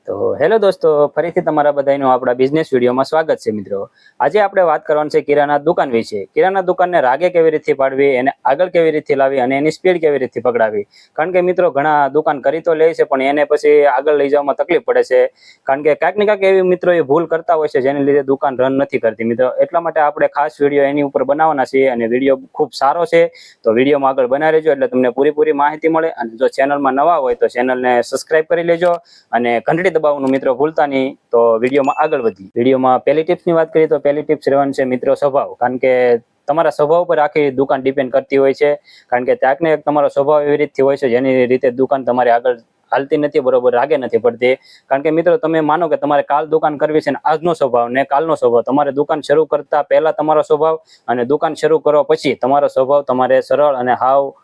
તો હેલો દોસ્તો, ફરીથી તમારા બધાનું આપણા બિઝનેસ વિડીયોમાં સ્વાગત છે મિત્રો. આજે આપણે વાત કરવાની છે કિરાના દુકાન વિશે. કિરાના દુકાનને રાગે કેવી રીતે પાડવી, એને આગળ કેવી રીતે લાવી અને એની સ્પીડ કેવી રીતે પકડાવી. કારણ કે મિત્રો ઘણા દુકાન કરી તો લે છે પણ એને પછી આગળ લઈ જવામાં તકલીફ પડે છે. કારણ કે કાંઈક ને કાંઈક એવી મિત્રો એ ભૂલ કરતા હોય છે જેને લીધે દુકાન રન નથી કરતી મિત્રો. એટલા માટે આપણે ખાસ વિડીયો એની ઉપર બનાવવાના છીએ અને વિડીયો ખૂબ સારો છે. તો વિડીયોમાં આગળ બનાવી લેજો એટલે તમને પૂરી માહિતી મળે. અને જો ચેનલમાં નવા હોય તો ચેનલને સબસ્ક્રાઇબ કરી લેજો અને ઘંટડી દબાવવાનું મિત્રો ભૂલતા નહીં. તો વિડીયોમાં આગળ વધી વિડીયોમાં પહેલી ટિપ્સની વાત કરીએ તો પહેલી ટિપ્સ રહેવાની છે મિત્રો સ્વભાવ. કારણ કે તમારા સ્વભાવ પર આખી દુકાન ડિપેન્ડ કરતી હોય છે. કારણ કે ક્યાંક ને ક્યાંક તમારો સ્વભાવ એવી રીતથી હોય છે જેની રીતે દુકાન તમારી આગળ હાલતી નથી, બરોબર રાગે નથી પડતી. કારણ કે મિત્રો તમે માનો કે તમારે કાલ દુકાન કરવી છે ને આજનો સ્વભાવ ને કાલનો સ્વભાવ, તમારે દુકાન શરૂ કરતા પહેલા તમારો સ્વભાવ અને દુકાન શરૂ કરવા પછી તમારો સ્વભાવ તમારે સરળ અને હાવ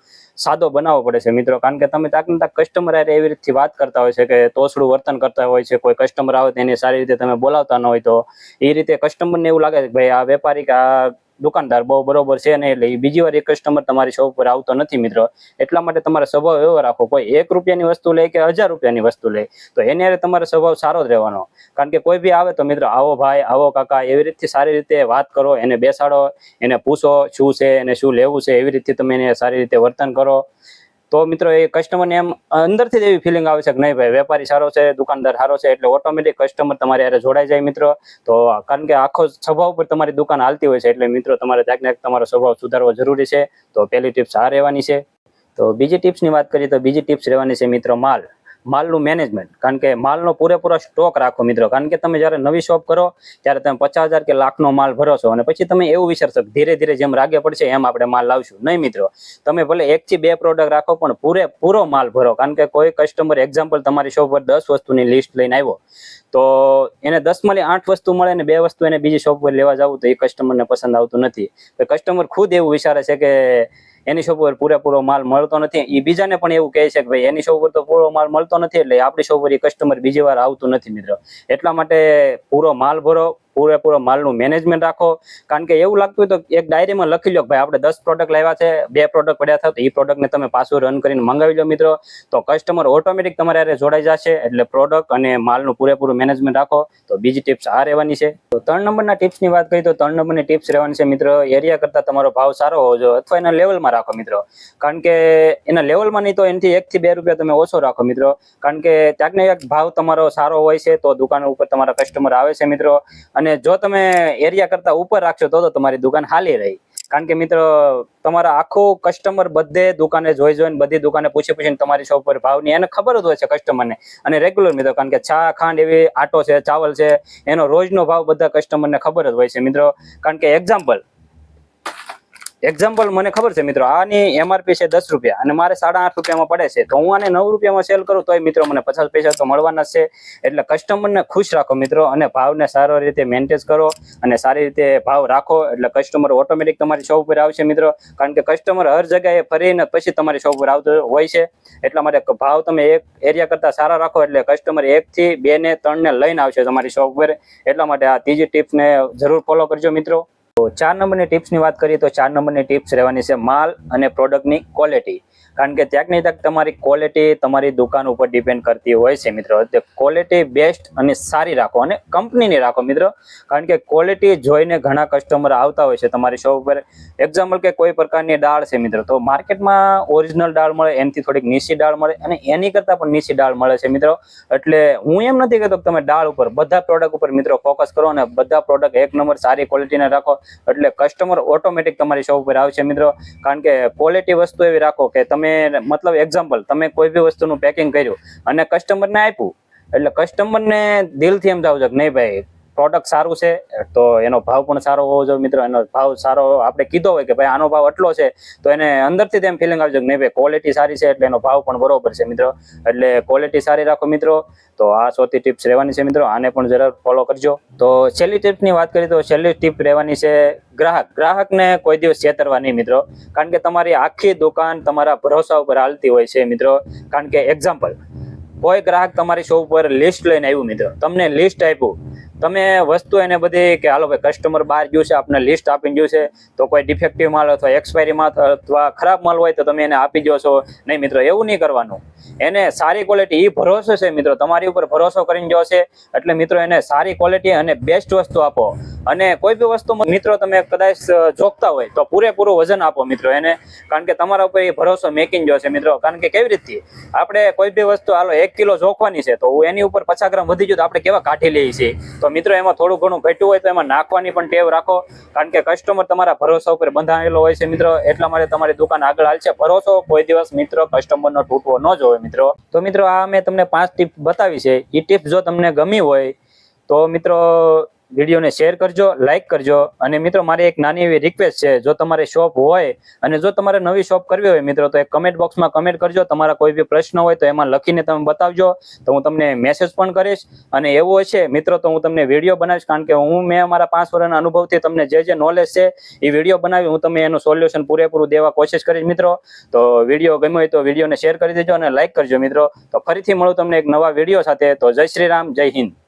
સાદો બનાવવો પડે છે મિત્રો. કારણ કે તમે તાક ને તાક કસ્ટમર આરે એવી રીતે વાત કરતા હોય છે કે તોછડું વર્તન કરતા હોય છે. કોઈ કસ્ટમર આવે તો એને સારી રીતે તમે બોલાવતા ન હોય તો એ રીતે કસ્ટમરને એવું લાગે કે ભાઈ આ વેપારી કે આ દુકાનદાર બહુ બરોબર છે ને, એટલે બીજી વાર એક કસ્ટમર તમારી શોપ પર આવતો નથી મિત્રો. એટલા માટે તમારે સ્વભાવ એવો રાખો, કોઈ 1 રૂપિયાની વસ્તુ લે કે 1000 રૂપિયાની વસ્તુ લે તો એની હારે તમારો સ્વભાવ સારો જ રહેવાનો. કારણ કે કોઈ બી આવે તો મિત્રો આવો ભાઈ, આવો કાકા, એવી રીતે સારી રીતે વાત કરો, એને બેસાડો, એને પૂછો શું છે એને શું લેવું છે, એવી રીતે તમે એને સારી રીતે વર્તન કરો. તો મિત્રો એ કસ્ટમરને એમ અંદરથી જ એવી ફિલિંગ આવે છે કે નહીં ભાઈ વેપારી સારો છે, દુકાનદાર સારો છે, એટલે ઓટોમેટિક કસ્ટમર તમારી હારે જોડાઈ જાય મિત્રો. તો કારણ કે આખો સ્વભાવ પર તમારી દુકાન હાલતી હોય છે એટલે મિત્રો તમારે ક્યાંક ને તમારો સ્વભાવ સુધારવો જરૂરી છે. તો પહેલી ટિપ્સ આ રહેવાની છે. તો બીજી ટિપ્સની વાત કરીએ તો બીજી ટિપ્સ રહેવાની છે મિત્રો માલનું મેનેજમેન્ટ. કારણ કે માલનો પૂરેપૂરો સ્ટોક રાખો મિત્રો. કારણ કે તમે જ્યારે નવી શોપ કરો ત્યારે તમે 50,000 કે લાખનો માલ ભરો છો અને પછી તમે એવું વિચારશો કે ધીરે ધીરે જેમ રાગે પડશે એમ આપણે માલ લાવશું. નહીં મિત્રો, તમે ભલે 1 થી 2 પ્રોડક્ટ રાખો પણ પૂરો માલ ભરો. કારણ કે કોઈ કસ્ટમર એક્ઝામ્પલ તમારી શોપ પર 10 વસ્તુની લિસ્ટ લઈને આવ્યો તો એને 10 માંથી 8 વસ્તુ મળે ને 2 વસ્તુ એને બીજી શોપ પર લેવા જવું તો એ કસ્ટમરને પસંદ આવતું નથી. તો કસ્ટમર ખુદ એવું વિચારે છે કે એની શોપ પર પૂરેપૂરો માલ મળતો નથી. એ બીજાને પણ એવું કહે છે કે ભાઈ એની શોપ પર તો પૂરો માલ મળતો નથી એટલે આપણી શોપ પર એ કસ્ટમર બીજી વાર આવતું નથી મિત્રો. એટલા માટે પૂરો માલ ભરો, પૂરેપૂરો માલનું મેનેજમેન્ટ રાખો. કારણ કે એવું લાગતું હોય તો એક ડાયરીમાં લખી લો ભાઈ આપણે 10 પ્રોડક્ટ લાવ્યા છે, 2 પ્રોડક્ટ પડ્યા થાય તો એ પ્રોડક્ટને તમે પાછું રન કરીને મંગાવી લો મિત્રો. તો કસ્ટમર ઓટોમેટિક તમારે હારે જોડાઈ જશે. એટલે પ્રોડક્ટ અને માલનું પૂરેપૂરું મેનેજમેન્ટ રાખો. તો બીજી ટિપ્સ આ રહેવાની છે. તો 3 નંબરના ટિપ્સની વાત કરીએ તો 3 નંબરની ટિપ્સ રહેવાની છે મિત્રો એરિયા કરતાં તમારો ભાવ સારો હોવો જોઈએ અથવા એના લેવલમાં રાખો મિત્રો. કારણ કે એના લેવલમાં નહીં તો એનાથી 1 થી 2 રૂપિયા તમે ઓછો રાખો મિત્રો. કારણ કે ક્યાંક ને ક્યાંક ભાવ તમારો સારો હોય છે તો દુકાન ઉપર તમારા કસ્ટમર આવે છે મિત્રો. અને જો તમે એરિયા કરતા ઉપર રાખશો તો તમારી દુકાન હાલી રહી. કારણ કે મિત્રો તમારા આખું કસ્ટમર બધે દુકાને જોઈને બધી દુકાને પૂછીને તમારી શોપ પર ભાવની એને ખબર જ હોય છે કસ્ટમરને. અને રેગ્યુલર મિત્રો કારણ કે ચા ખાંડ એવી આટો છે, ચાવલ છે, એનો રોજનો ભાવ બધા કસ્ટમરને ખબર જ હોય છે મિત્રો. કારણ કે એક્ઝામ્પલ મને ખબર છે મિત્રો આની MRP છે 10 રૂપિયા અને મારે 8.5 રૂપિયામાં પડે છે તો હું આને 9 રૂપિયામાં સેલ કરું તોય મિત્રો મને 50 પૈસા તો મળવાના છે. એટલે કસ્ટમરને ખુશ રાખો મિત્રો અને ભાવને સારી રીતે મેન્ટેન કરો અને સારી રીતે ભાવ રાખો એટલે કસ્ટમર ઓટોમેટિક તમારી શોપ પર આવશે મિત્રો. કારણ કે કસ્ટમર હર જગ્યાએ ફરીને પછી તમારી શોપ પર આવતો હોય છે. એટલા માટે ભાવ તમે એક એરિયા કરતા સારા રાખો એટલે કસ્ટમર 1 થી 2 ને 3 ને લઈને આવશે તમારી શોપ પર. એટલા માટે આ ત્રીજી ટિપ્સને જરૂર ફોલો કરજો મિત્રો. તો 4 નંબરની ટિપ્સની વાત કરીએ તો 4 નંબરની ટિપ્સ રહેવાની છે માલ અને પ્રોડક્ટની ક્વોલિટી. કારણ કે ક્યાંક ને ક્યાંક તમારી ક્વોલિટી તમારી દુકાન ઉપર ડિપેન્ડ કરતી હોય છે મિત્રો. તે ક્વોલિટી બેસ્ટ અને સારી રાખો અને કંપનીની રાખો મિત્રો. કારણ કે ક્વોલિટી જોઈને ઘણા કસ્ટમર આવતા હોય છે તમારી શોપ ઉપર. એક્ઝામ્પલ કે કોઈ પ્રકારની દાળ છે મિત્રો તો માર્કેટમાં ઓરિજિનલ દાળ મળે એનાથી થોડીક નીચી દાળ મળે અને એની કરતાં પણ નીચી દાળ મળે છે મિત્રો. એટલે હું એમ નથી કહેતો કે તમે દાળ ઉપર બધા પ્રોડક્ટ ઉપર મિત્રો ફોકસ કરો અને બધા પ્રોડક્ટ 1 નંબર સારી ક્વોલિટીના રાખો એટલે કસ્ટમર ઓટોમેટિક તમારી શોપ ઉપર આવશે મિત્રો. કારણ કે ક્વોલિટી વસ્તુ એવી રાખો કે તમે મતલબ એક્ઝામ્પલ તમે કોઈ બી વસ્તુનું પેકિંગ કર્યું અને કસ્ટમરને આપ્યું એટલે કસ્ટમરને દિલથી એમ થવું જોઈએ કે નહીં ભાઈ પ્રોડક્ટ સારું છે તો એનો ભાવ પણ સારો હોવો જોઈએ મિત્રો. એનો ભાવ સારો આપણે કીધો હોય કે ભાઈ આનો ભાવ આટલો છે તો એને અંદરથી તેમ ફિલિંગ આવી જાય કે નહીં ભાઈ ક્વોલિટી સારી છે એટલે એનો ભાવ પણ બરોબર છે મિત્રો. એટલે ક્વોલિટી સારી રાખો મિત્રો. તો આ 4થી ટિપ્સ રહેવાની છે મિત્રો. આને પણ જરૂર ફોલો કરજો. તો છેલ્લી ટિપ્સની વાત કરીએ તો છેલ્લી ટિપ રહેવાની છે ગ્રાહકને કોઈ દિવસ છેતરવા નહીં મિત્રો. કારણ કે તમારી આખી દુકાન તમારા ભરોસા ઉપર હાલતી હોય છે મિત્રો. કારણ કે એક્ઝામ્પલ કોઈ ગ્રાહક તમારી શોપ પર લિસ્ટ લઈને આવ્યું મિત્રો, તમને લિસ્ટ આપ્યું તમે વસ્તુ એને બધી કે હાલો ભાઈ કસ્ટમર બહાર ગયું છે, આપને લિસ્ટ આપીને ગયું છે, તો કોઈ ડિફેક્ટિવ માલ અથવા એક્સપાયરી માલ અથવા ખરાબ માલ હોય તો તમે એને આપી દો છો. નહીં મિત્રો, એવું નહીં કરવાનું. એને સારી ક્વોલિટી, એ ભરોસો છે મિત્રો, તમારી ઉપર ભરોસો કરીને જો છે એટલે મિત્રો એને સારી ક્વોલિટી અને બેસ્ટ વસ્તુ આપો. અને કોઈ બી વસ્તુ મિત્રો તમે કદાચ જોખતા હોય તો પૂરેપૂરું વજન આપો મિત્રો એને, કારણ કે તમારા ઉપર એ ભરોસો મેકીને જો છે મિત્રો. કારણ કે કેવી રીતે આપણે કોઈ બી વસ્તુ હાલો 1 કિલો જોખવાની છે, તો એની ઉપર 50 ગ્રામ વધી ગયું તો આપણે કેવા કાઢી લઈએ છીએ. તો મિત્રો એમાં થોડું ઘણું ઘટ્યું હોય તો એમાં નાખવાની પણ ટેવ રાખો, કારણ કે કસ્ટમર તમારા ભરોસા ઉપર બંધાયેલો હોય છે મિત્રો. એટલા માટે તમારી દુકાન આગળ હાલશે. ભરોસો કોઈ દિવસ મિત્રો કસ્ટમરનો તૂટવો ન જોઈએ મિત્રો. તો મિત્રો આ મેં તમને 5 ટીપ બતાવી છે. એ ટીપ જો તમને ગમી હોય તો મિત્રો વિડીયોને શેર કરજો, લાઈક કરજો. અને મિત્રો મારી એક નાની એવી રિક્વેસ્ટ છે, જો તમારે શોપ હોય અને જો તમારે નવી શોપ કરવી હોય મિત્રો, તો એક કમેન્ટ બોક્સમાં કમેન્ટ કરજો. તમારા કોઈ બી પ્રશ્ન હોય તો એમાં લખીને તમે બતાવજો, તો હું તમને મેસેજ પણ કરીશ. અને એવું હશે મિત્રો તો હું તમને વિડીયો બનાવીશ, કારણ કે મેં મારા 5 વર્ષના અનુભવથી તમને જે નોલેજ છે એ વિડીયો બનાવી હું તમને એનું સોલ્યુશન પૂરેપૂરું દેવા કોશિશ કરીશ મિત્રો. તો વિડીયો ગમ્યો હોય તો વિડીયોને શેર કરી દેજો અને લાઈક કરજો મિત્રો. તો ફરીથી મળું તમને એક નવા વિડીયો સાથે. તો જય શ્રી રામ, જય હિન્દ.